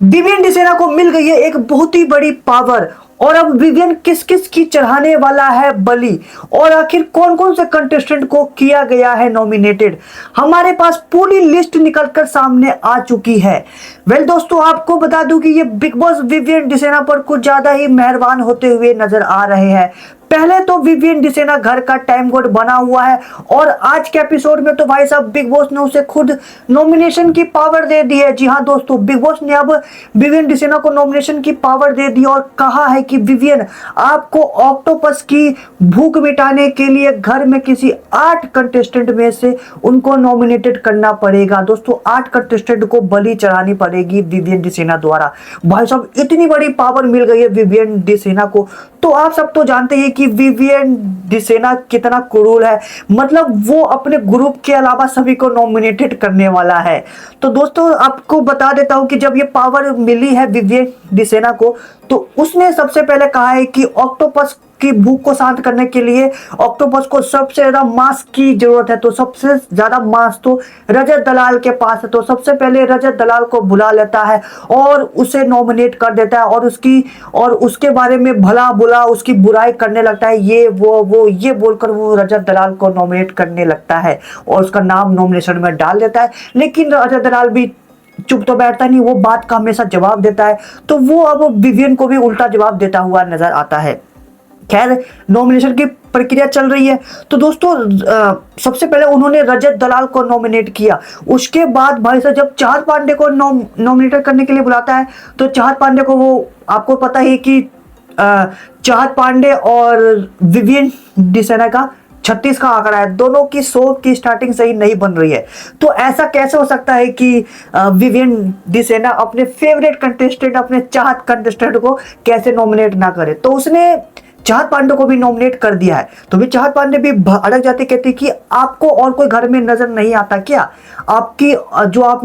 Vivian Dsena को मिल गई है एक बहुत ही बड़ी पावर। और अब विवियन किस किस की चढ़ाने वाला है बलि, और आखिर कौन कौन से कंटेस्टेंट को किया गया है नॉमिनेटेड, हमारे पास पूरी लिस्ट निकलकर सामने आ चुकी है। वेल दोस्तों, आपको बता दूं कि ये बिग बॉस विवियन डिसेना पर कुछ ज्यादा ही मेहरबान होते हुए नजर आ रहे हैं। पहले तो विवियन डिसेना घर का टाइम कोड बना हुआ है, और आज के एपिसोड में तो भाई साहब बिग बॉस ने उसे खुद नॉमिनेशन की पावर दे दी है। जी हाँ दोस्तों, बिग बॉस ने अब विवियन डिसेना को नॉमिनेशन की पावर दे दी और कहा है कि विवियन, आपको ऑक्टोपस की भूख मिटाने के लिए घर में किसी 8 कंटेस्टेंट में से उनको नॉमिनेटेड करना पड़ेगा। दोस्तों 8 कंटेस्टेंट को बलि चढ़ानी पड़ेगी विवियन डिसेना द्वारा। भाई साहब इतनी बड़ी पावर मिल गई है विवियन डिसेना को। तो आप सब तो जानते हैं कि विवियन डिसेना कितना क्रूर है, मतलब वो अपने ग्रुप के अलावा सभी को नॉमिनेटेड करने वाला है। तो दोस्तों आपको बता देता हूं कि जब ये पावर मिली है विवियन डिसेना को, तो उसने सबसे पहले कहा है कि ऑक्टोपस की भूख को शांत करने के लिए ऑक्टोपस को सबसे ज्यादा मांस की जरूरत है। तो सबसे ज्यादा मांस तो रजत दलाल के पास है। तो सबसे पहले रजत दलाल को बुला लेता है और उसे नॉमिनेट कर देता है, और उसके बारे में भला बुला उसकी बुराई करने लगता है। वो ये बोलकर वो रजत दलाल को नॉमिनेट करने लगता है और उसका नाम नॉमिनेशन में डाल देता है। लेकिन रजत दलाल भी चुप तो बैठता नहीं, वो बात का हमेशा जवाब देता है। तो वो अब विवियन को भी उल्टा जवाब देता हुआ नजर आता है। खैर, नॉमिनेशन की प्रक्रिया चल रही है। तो दोस्तों सबसे पहले उन्होंने रजत दलाल को नॉमिनेट किया। उसके बाद भाई साहब जब चाहत पांडे को नॉमिनेट करने के लिए बुलाता है, तो चाहत पांडे को, वो आपको पता ही कि चाहत पांडे और विवियन डिसेना का 36 का आंकड़ा है। दोनों की शो की स्टार्टिंग सही नहीं बन रही है। तो ऐसा कैसे हो सकता है कि विवियन डिसेना अपने फेवरेट कंटेस्टेंट, अपने चाहत कंटेस्टेंट को कैसे नॉमिनेट ना करे। तो उसने चाहत पांडे को भी नॉमिनेट कर दिया है। तो भी चाहत पांडे भी अड़क जाते, कहते कि आपको और कोई घर में नजर नहीं आता क्या, आपकी जो आप,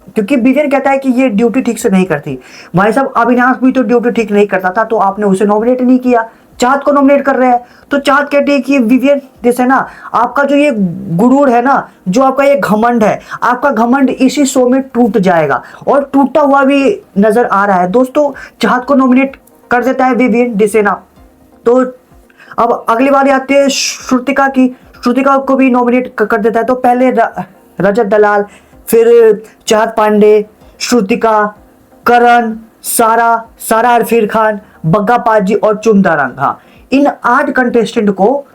क्योंकि विवियन कहता है कि ये ड्यूटी ठीक से नहीं करती। भाई साहब अविनाश भी तो ड्यूटी ठीक नहीं करता था, तो आपने उसे नॉमिनेट नहीं किया, चाहत को नॉमिनेट कर रहे हैं। तो चाहत कहती है कि विवियन डिसेना, आपका जो ये गुरूर है ना, जो आपका ये घमंड है, आपका घमंड इसी शो में टूट जाएगा, और टूटता हुआ भी नजर आ रहा है। दोस्तों चाहत को नॉमिनेट कर देता है विवियन डिसेना। तो अब अगली बार आती है श्रुतिका की, श्रुतिका को भी नॉमिनेट कर देता है। तो पहले रजत दलाल, फिर चाहत पांडे, श्रुतिका, करण, सारा अरफीर खान, बग्गा पाजी और चुमदारंग। हाँ, इन 8 कंटेस्टेंट को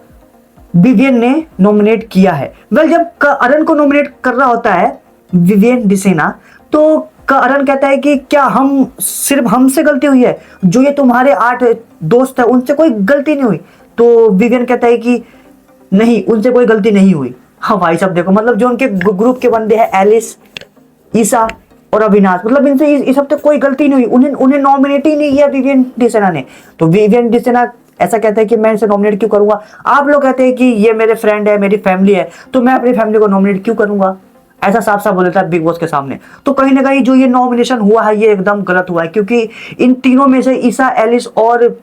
विवियन ने नॉमिनेट किया है। वेल, जब करण को नॉमिनेट कर रहा होता है विवियन डिसेना, तो करण कहता है कि क्या सिर्फ हमसे गलती हुई है, जो ये तुम्हारे 8 दोस्त है उनसे कोई गलती नहीं हुई। तो विवियन कहता है कि नहीं, उनसे कोई गलती नहीं हुई। हाँ भाई साहब देखो, मतलब जो उनके ग्रुप के बंदे हैं, एलिस, ईसा और अविनाश, मतलब इनसे इस हफ्ते कोई गलती नहीं हुई, उन्हें नॉमिनेट ही नहीं किया विवियन डिसेना ने। तो विवियन डिसेना ऐसा कहता है कि मैं इसे नॉमिनेट क्यों करूंगा। आप लोग कहते हैं कि ये मेरे फ्रेंड है, मेरी फैमिली है, तो मैं अपनी फैमिली को नॉमिनेट क्यों करूंगा, ऐसा साफ साफ बोल देता है बिग बॉस के सामने। तो कहीं ना कहीं जो ये नॉमिनेशन हुआ है ये एकदम गलत हुआ है, क्योंकि इन तीनों में से, ईसा, एलिस और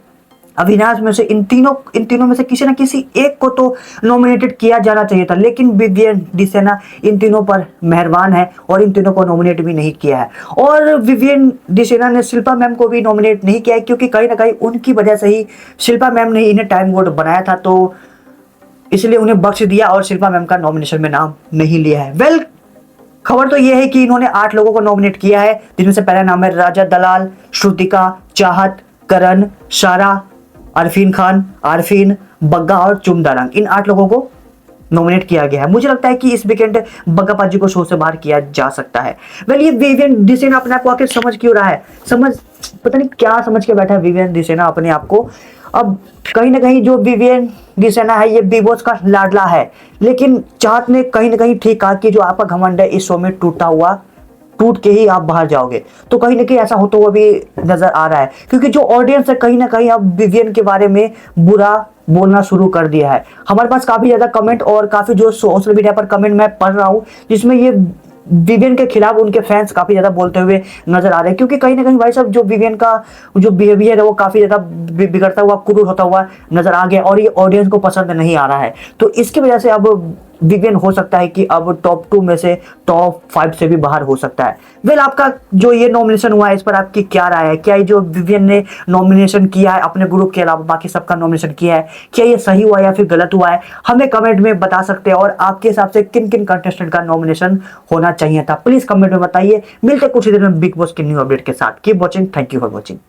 अविनाश में से, इन तीनों में से किसी ना किसी एक को तो नॉमिनेटेड किया जाना चाहिए था। लेकिन विवियन डिसेना इन तीनों पर मेहरबान है और इन तीनों को नॉमिनेट भी नहीं किया है। और विवियन डिसेना ने शिल्पा मैम को भी नॉमिनेट नहीं किया है, क्योंकि कहीं ना कहीं उनकी वजह से ही शिल्पा मैम ने इन्हें टाइम कोड बनाया था, तो इसलिए उन्हें बख्श दिया और शिल्पा मैम का नॉमिनेशन में नाम नहीं लिया है। वेल, खबर तो यह है कि इन्होंने 8 लोगों को नॉमिनेट किया है, जिनमें से पहला नाम है रजत दलाल, श्रुतिका, चाहत, करण, सारा, अरफीन खान, आरफीन, बग्गा और चुमदारंग। इन 8 लोगों को नॉमिनेट किया गया है। मुझे लगता है कि इस वीकेंड बग्गा पाजी को शो से बाहर किया जा सकता है। वेल, ये विवियन डिसेना अपने आप को आखिर समझ क्यों रहा है, पता नहीं क्या समझ के बैठा है विवियन डिसेना अपने आप को। अब कहीं ना कहीं जो विवियन डिसेना है ये बिग बॉस का लाडला है, लेकिन चाहत ने कहीं ना कहीं ठीक कहा कि जो आपका घमंड है इस शो में टूट के ही आप बाहर जाओगे। तो कहीं ना कहीं ऐसा होता हुआ भी नजर आ रहा है, क्योंकि जो ऑडियंस है कहीं ना कहीं अब विवियन के बारे में बुरा बोलना शुरू कर दिया है। हमारे पास काफी ज्यादा कमेंट और काफी जो सोशल मीडिया पर कमेंट मैं पढ़ रहा हूँ, जिसमें ये विवियन के खिलाफ उनके फैंस काफी ज्यादा बोलते हुए नजर आ रहे हैं, क्योंकि कहीं ना कहीं भाई साहब जो विवियन का जो बिहेवियर है वो काफी ज्यादा बिगड़ता हुआ, क्रूर होता हुआ नजर आ गया, और ये ऑडियंस को पसंद नहीं आ रहा है। तो इसकी वजह से अब विवियन हो सकता है कि अब टॉप 2 में से टॉप 5 से भी बाहर हो सकता है। वेल, आपका जो ये नॉमिनेशन हुआ है इस पर आपकी क्या राय है? क्या ये जो विवियन ने नॉमिनेशन किया है अपने ग्रुप के अलावा बाकी सबका नॉमिनेशन किया है, क्या ये सही हुआ या फिर गलत हुआ है? हमें कमेंट में बता सकते हैं। और आपके हिसाब से किन किन कंटेस्टेंट का नॉमिनेशन होना चाहिए था, प्लीज कमेंट में बताइए। मिलते कुछ ही देर में बिग बॉस की न्यू अपडेट के साथ। Keep watching, thank you for watching.